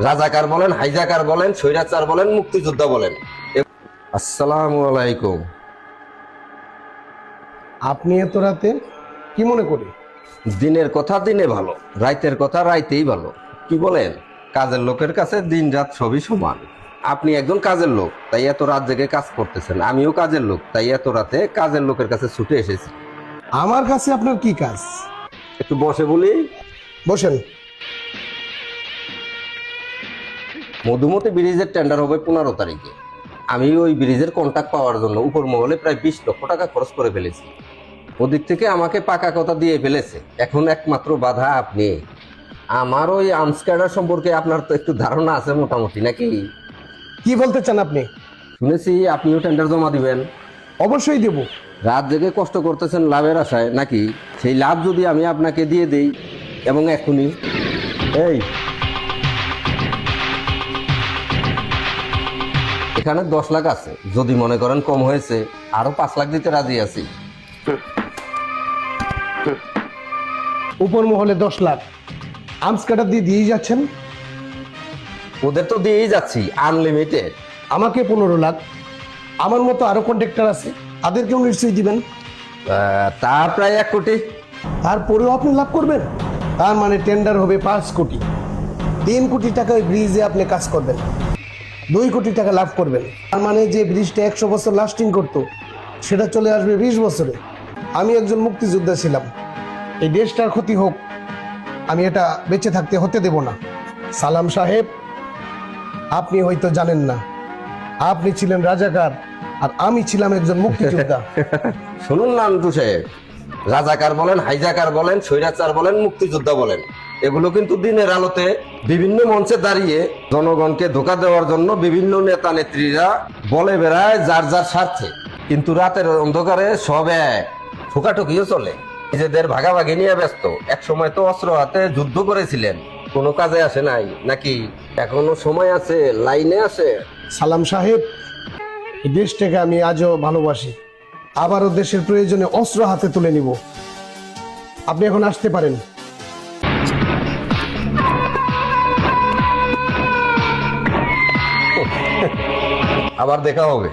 রাজাকার বলেন, হাইজাকার বলেন, স্বৈরাচার বলেন, মুক্তিযোদ্ধা বলেন। আসসালামু আলাইকুম। আপনি এত রাতে কি মনে করে? দিনের কথা দিনে ভালো, রাইতের কথা রাইতেই ভালো। কি বলেন? কাজের লোকের কাছে দিন রাত সবই সমান। আপনি একজন কাজের লোক, তাই এত রাত জেগে কাজ করতেছেন। আমিও কাজের লোক, তাই এত রাতে কাজের লোকের কাছে ছুটে এসেছি। আমার কাছে আপনার কি কাজ? একটু বসে বলি। বসেন। মধুমতি ব্রিজের টেন্ডার হবে 15 তারিখে। আমি ওই ব্রিজের কন্ট্রাক্ট পাওয়ার জন্য উপর মহলে প্রায় 20 লক্ষ টাকা খরচ করে ফেলেছি। ওদিক থেকে আমাকে পাকা কথা দিয়ে ফেলেছে। এখন একমাত্র বাধা আপনি। আমার ওই আর্মস ক্যাডার সম্পর্কে আপনার তো একটু ধারণা আছে মোটামুটি, নাকি? কি বলতে চান আপনি? শুনেছি আপনিও টেন্ডার জমা দিবেন। অবশ্যই দেব। রাত জেগে কষ্ট করতেছেন লাভের আশায়, নাকি? সেই লাভ যদি আমি আপনাকে দিয়ে দেই, এবং এখনই এই এখানে 10 লাখ আছে, যদি মনে করেন কম হয়েছে আরো 5 লাখ দিতে রাজি আছি। উপর মহলে 10 লাখ আর্মস কাটার দিয়েই যাচ্ছেন। ওদের তো দিয়েই যাচ্ছি আনলিমিটেড। আমাকে 15 লাখ। আমার মতো আরো কন্ট্রাক্টর আছে, তাদেরকেও নিশ্চয়ই দিবেন। তা প্রায় 1 কোটি। তারপরেও আপনি লাভ করবেন? তার মানে টেন্ডার হবে 5 কোটি। 3 কোটি টাকা ওই ব্রিজে আপনি কাজ করবেন, 2 কোটি টাকা লাভ করবেন। তার মানে যে ব্রিজটা 100 বছর লাস্টিং করতো, সেটা চলে আসবে 20 বছরে। আমি একজন মুক্তিযোদ্ধা ছিলাম, এই দেশটার ক্ষতি হোক আমি এটা বেঁচে থাকতে হতে দেব না। সালাম সাহেব, আপনি হয়তো জানেন না, আপনি ছিলেন রাজাকার আর আমি ছিলাম একজন মুক্তিযোদ্ধা। শুনুন না আন্টু সাহেব, রাজাকার বলেন, হাইজাকার বলেন, স্বৈরাচার বলেন, মুক্তিযোদ্ধা বলেন, এগুলো কিন্তু দিনের আলোতে বিভিন্ন মঞ্চে দাঁড়িয়ে জনগণকে ধোঁকা দেওয়ার জন্য বিভিন্ন নেতা নেত্রীরা বলে বেড়ায় যার যার স্বার্থে। কিন্তু রাতের অন্ধকারে সব এক, ঠোকাঠুকিও চলে, নিজেদের ভাগাভাগি নিয়ে ব্যস্ত। এক সময় তো অস্ত্র হাতে যুদ্ধ করেছিলেন, কোনো কাজে আসে নাই, নাকি? এখনো সময় আছে, লাইনে আছে। সালাম সাহেব, এই দেশটাকে আমি আজও ভালোবাসি, আবারও দেশের প্রয়োজনে অস্ত্র হাতে তুলে নিব। আপনি এখন আসতে পারেন। আবার দেখা হবে।